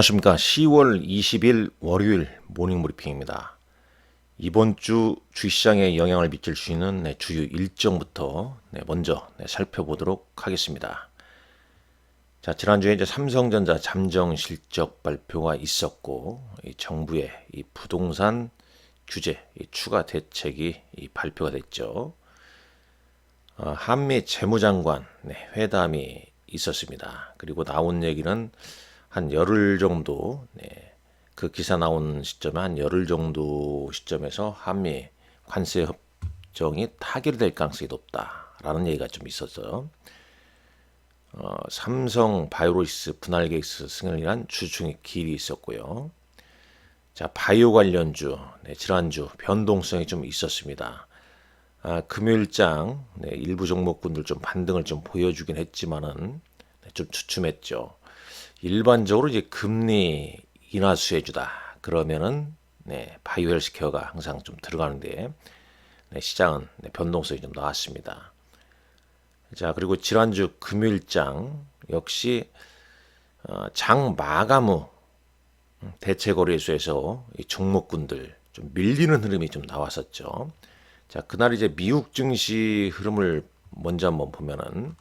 안녕하십니까. 10월 20일 월요일 모닝 브리핑입니다. 이번 주 주시장에 영향을 미칠 수 있는 주요 일정부터 먼저 살펴보도록 하겠습니다. 자, 지난주에 이제 삼성전자 잠정 실적 발표가 있었고, 이 정부의 이 부동산 규제 이 추가 대책이 발표가 됐죠. 한미 재무장관 회담이 있었습니다. 그리고 나온 얘기는 한 열흘 정도, 그 기사 나온 시점에 한 열흘 정도 시점에서 한미 관세 협정이 타결될 가능성이 높다라는 얘기가 좀 있었어요. 삼성 바이오로이스 분할 계획서 승인을 위한 주중에 기일이 있었고요. 자, 바이오 관련주, 지난주 변동성이 좀 있었습니다. 금요일장 일부 종목군들 좀 반등을 좀 보여주긴 했지만은 좀 주춤했죠. 일반적으로 이제 금리 인하 수혜주다 그러면은 바이오 헬스케어가 항상 좀 들어가는데 시장은 변동성이 좀 나왔습니다. 자, 그리고 지난주 금요일장 역시 장 마감 후 대체거래소에서 이 종목군들 좀 밀리는 흐름이 좀 나왔었죠. 자, 그날 이제 미국 증시 흐름을 먼저 한번 보면은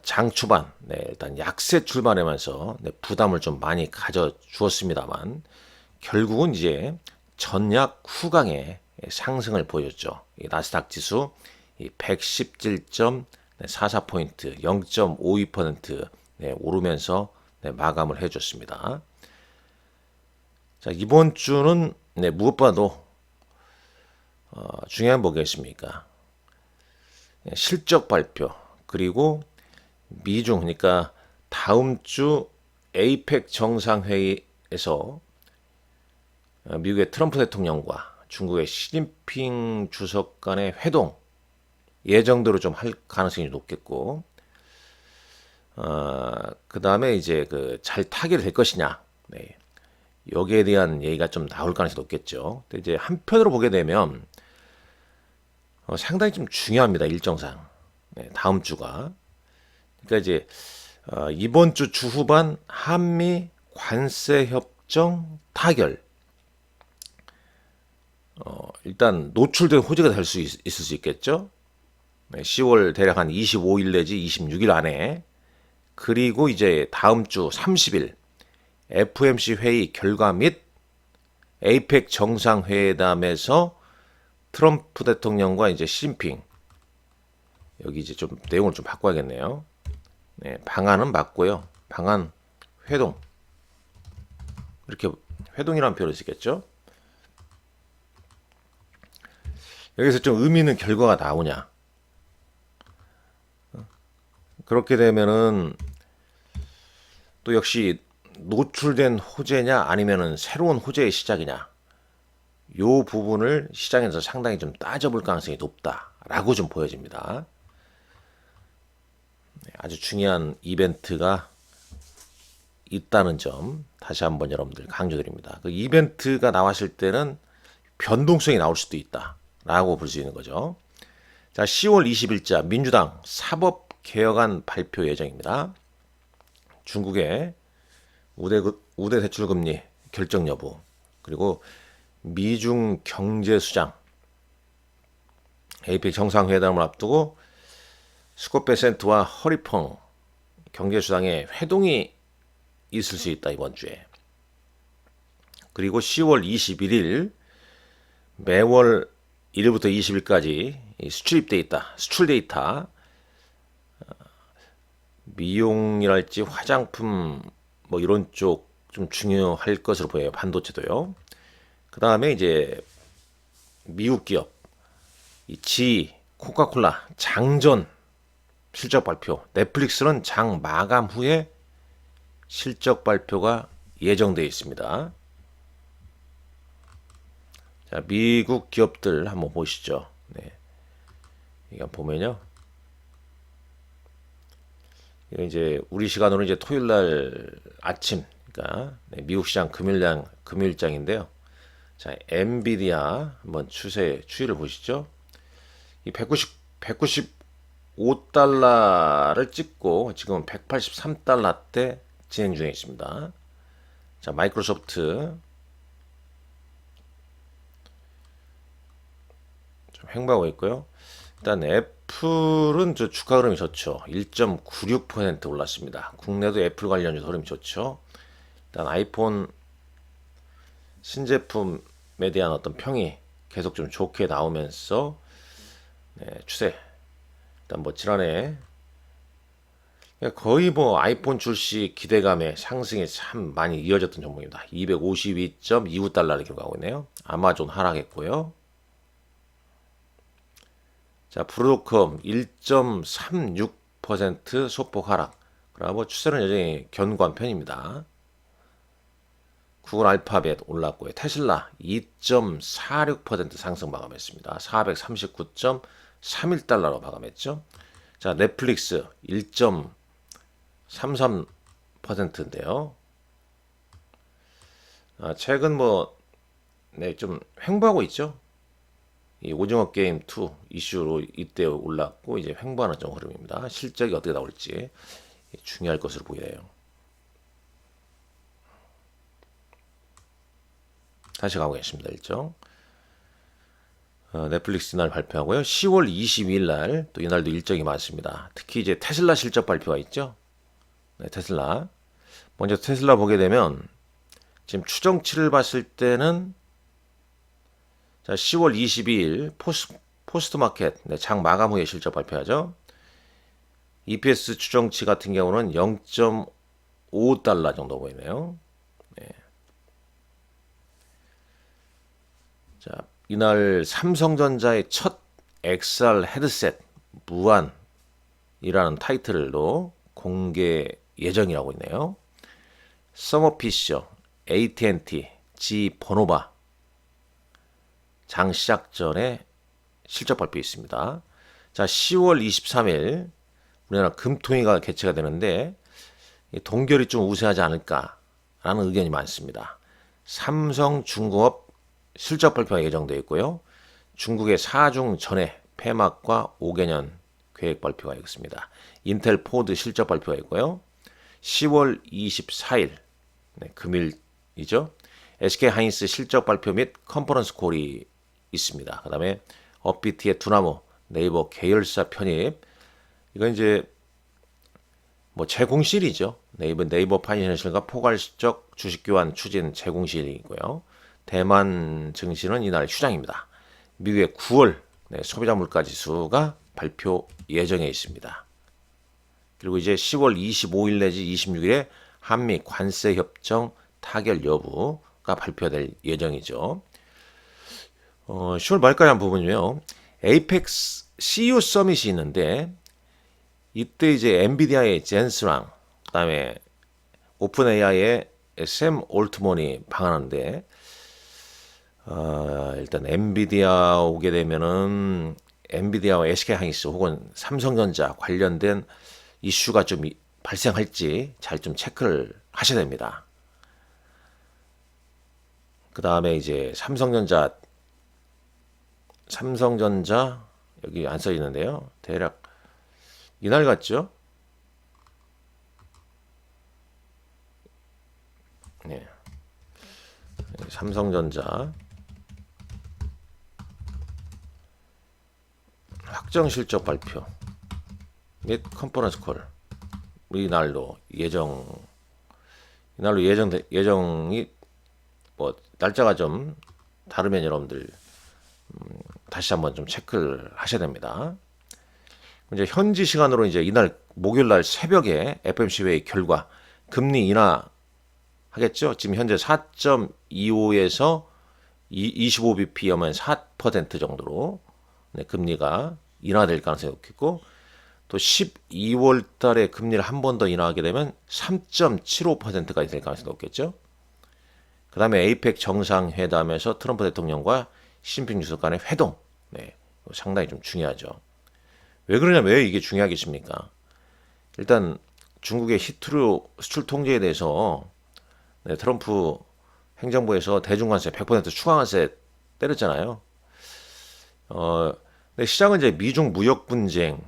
장 초반 일단 약세 출발하면서 부담을 좀 많이 가져 주었습니다만 결국은 이제 전약 후강의 상승을 보였죠. 이 나스닥 지수 117.44포인트 0.52% 오르면서 마감을 해줬습니다. 자, 이번 주는 무엇보다도 중요한 뭐겠습니까? 실적 발표 그리고 미중 그러니까 다음 주 에이펙 정상회의에서 미국의 트럼프 대통령과 중국의 시진핑 주석 간의 회동 예정대로 좀 할 가능성이 높겠고 그 다음에 이제 그 잘 타결될 것이냐 여기에 대한 얘기가 좀 나올 가능성이 높겠죠. 근데 이제 한편으로 보게 되면 상당히 좀 중요합니다. 일정상 다음 주가 그러니까 이제 이번 주 주후반 한미 관세 협정 타결 일단 노출된 호재가 될 수 있을 수 있겠죠. 10월 대략 한 25일 내지 26일 안에 그리고 이제 다음 주 30일 FOMC 회의 결과 및 에이펙 정상회담에서 트럼프 대통령과 이제 시진핑 여기 이제 좀 내용을 좀 바꿔야겠네요. 방안은 맞고요. 방안 회동 이렇게 회동이라는 표현을 쓰겠죠. 여기서 좀 의미 있는 결과가 나오냐? 그렇게 되면은 또 역시 노출된 호재냐 아니면은 새로운 호재의 시작이냐? 요 부분을 시장에서 상당히 좀 따져볼 가능성이 높다라고 좀 보여집니다. 아주 중요한 이벤트가 있다는 점 다시 한번 여러분들 강조드립니다. 그 이벤트가 나왔을 때는 변동성이 나올 수도 있다라고 볼 수 있는 거죠. 자, 10월 20일자 민주당 사법개혁안 발표 예정입니다. 중국의 우대 대출금리 결정 여부 그리고 미중 경제수장 에이펙 정상회담을 앞두고 스콧베센트와 허리펑 경제수장의 회동이 있을 수 있다 이번 주에. 그리고 10월 21일 매월 1일부터 20일까지 수출 데이터 미용이랄지 화장품 뭐 이런 쪽 좀 중요할 것으로 보여요. 반도체도요. 그 다음에 이제 미국 기업 코카콜라 장전 실적 발표, 넷플릭스는 장 마감 후에 실적 발표가 예정되어 있습니다. 자, 미국 기업들 한번 보시죠. 이거 보면요. 이거 이제 우리 시간으로 이제 토요일 날 아침, 그러니까 미국 시장 금요일장인데요. 자, 엔비디아 한번 추이를 보시죠. 이 195달러를 찍고 지금 183달러대 진행 중에 있습니다. 자, 마이크로소프트 좀 횡보하고 있고요. 일단 애플은 저 주가 흐름이 좋죠. 1.96% 올랐습니다. 국내도 애플 관련 흐름이 좋죠. 일단 아이폰 신제품에 대한 어떤 평이 계속 좀 좋게 나오면서 추세. 일단 뭐 지난해 거의 뭐 아이폰 출시 기대감에 상승이 참 많이 이어졌던 종목입니다. 252.29달러를 기록하고 있네요. 아마존 하락했고요. 자, 브로드컴 1.36% 소폭 하락. 그리고 추세는 여전히 견고한 편입니다. 구글 알파벳 올랐고요. 테슬라 2.46% 상승 마감했습니다. 439.31달러로 마감했죠. 자, 넷플릭스 1.33%인데요. 최근 좀 횡보하고 있죠. 이 오징어 게임 2 이슈로 이때 올랐고 이제 횡보하는 좀 흐름입니다. 실적이 어떻게 나올지 중요할 것으로 보이네요. 다시 가보겠습니다. 일정. 넷플릭스 이날 발표하고요. 10월 22일 날 또 이날도 일정이 많습니다. 특히 이제 테슬라 실적 발표가 있죠. 네, 테슬라. 먼저 테슬라 보게 되면 지금 추정치를 봤을 때는 자, 10월 22일 포스트 마켓 장 마감 후에 실적 발표하죠. EPS 추정치 같은 경우는 0.5달러 정도 보이네요. 네. 자, 이날 삼성전자의 첫 XR 헤드셋 무한이라는 타이틀로 공개 예정이라고 있네요. 서머피셔, AT&T, G 버노바 장 시작 전에 실적 발표 있습니다. 자, 10월 23일 우리나라 금통위가 개최가 되는데 동결이 좀 우세하지 않을까라는 의견이 많습니다. 삼성중공업 실적 발표가 예정되어 있고요. 중국의 4중 전에 폐막과 5개년 계획 발표가 있습니다. 인텔 포드 실적 발표가 있고요. 10월 24일 금일이죠. SK 하이닉스 실적 발표 및 컨퍼런스 콜이 있습니다. 그 다음에 업비트의 두나무 네이버 계열사 편입 이건 이제 뭐 제공실이죠. 네이버 파이낸셜과 포괄적 주식 교환 추진 제공실이고요. 대만 증시는 이날 휴장입니다. 미국의 9월 소비자 물가 지수가 발표 예정에 있습니다. 그리고 이제 10월 25일 내지 26일에 한미 관세 협정 타결 여부가 발표될 예정이죠. 10월 말까지 한 부분이요. 에이펙스 CU 서밋이 있는데 이때 이제 엔비디아의 젠스랑 그다음에 오픈 AI의 샘 올트먼이 방한하는데 일단 엔비디아 오게 되면은 엔비디아와 SK 하이닉스 혹은 삼성전자 관련된 이슈가 좀 발생할지 잘 좀 체크를 하셔야 됩니다. 그 다음에 이제 삼성전자 여기 안 써 있는데요. 대략 이날 같죠? 네. 삼성전자 확정 실적 발표 및 컨퍼런스 콜 이날로 예정이 뭐 날짜가 좀 다르면 여러분들 다시 한번 좀 체크를 하셔야 됩니다. 이제 현지 시간으로 이제 이날 목요일 날 새벽에 FOMC 회의 결과 금리 인하 하겠죠. 지금 현재 4.25에서 25bp이면 4% 정도로 금리가 인하될 가능성이 높겠고 또 12월 달에 금리를 한 번 더 인하하게 되면 3.75%까지 될 가능성이 높겠죠. 그 다음에 에이펙 정상회담에서 트럼프 대통령과 시진핑 주석 간의 회동 상당히 좀 중요하죠. 왜 그러냐면 왜 이게 중요하겠습니까? 일단 중국의 히트루 수출 통제에 대해서 트럼프 행정부에서 대중관세 100% 추가관세 때렸잖아요. 근데 시장은 이제 미중 무역 분쟁으로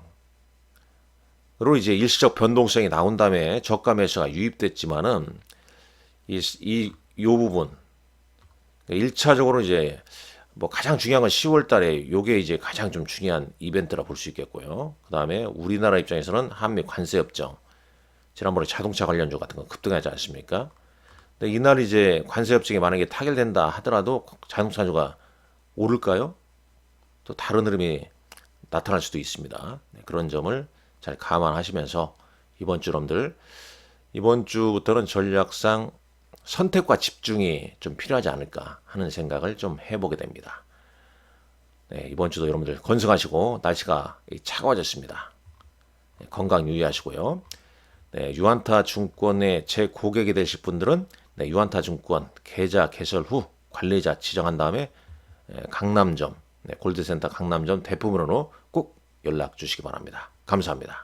이제 일시적 변동성이 나온 다음에 저가 매수가 유입됐지만은 요 부분 1차적으로 이제 뭐 가장 중요한 건 10월 달에 요게 이제 가장 좀 중요한 이벤트라 볼 수 있겠고요. 그다음에 우리나라 입장에서는 한미 관세 협정, 지난번에 자동차 관련주 같은 거 급등하지 않습니까? 근데 이날 이제 관세 협정이 만약에 타결된다 하더라도 자동차주가 오를까요? 또 다른 흐름이 나타날 수도 있습니다. 네, 그런 점을 잘 감안하시면서 이번 주부터는 전략상 선택과 집중이 좀 필요하지 않을까 하는 생각을 좀 해보게 됩니다. 네, 이번 주도 여러분들 건승하시고 날씨가 차가워졌습니다. 네, 건강 유의하시고요. 네, 유한타 증권의 제 고객이 되실 분들은 네, 유한타 증권 계좌 개설 후 관리자 지정한 다음에 강남점, 골드센터 강남점 대품으로 꼭 연락 주시기 바랍니다. 감사합니다.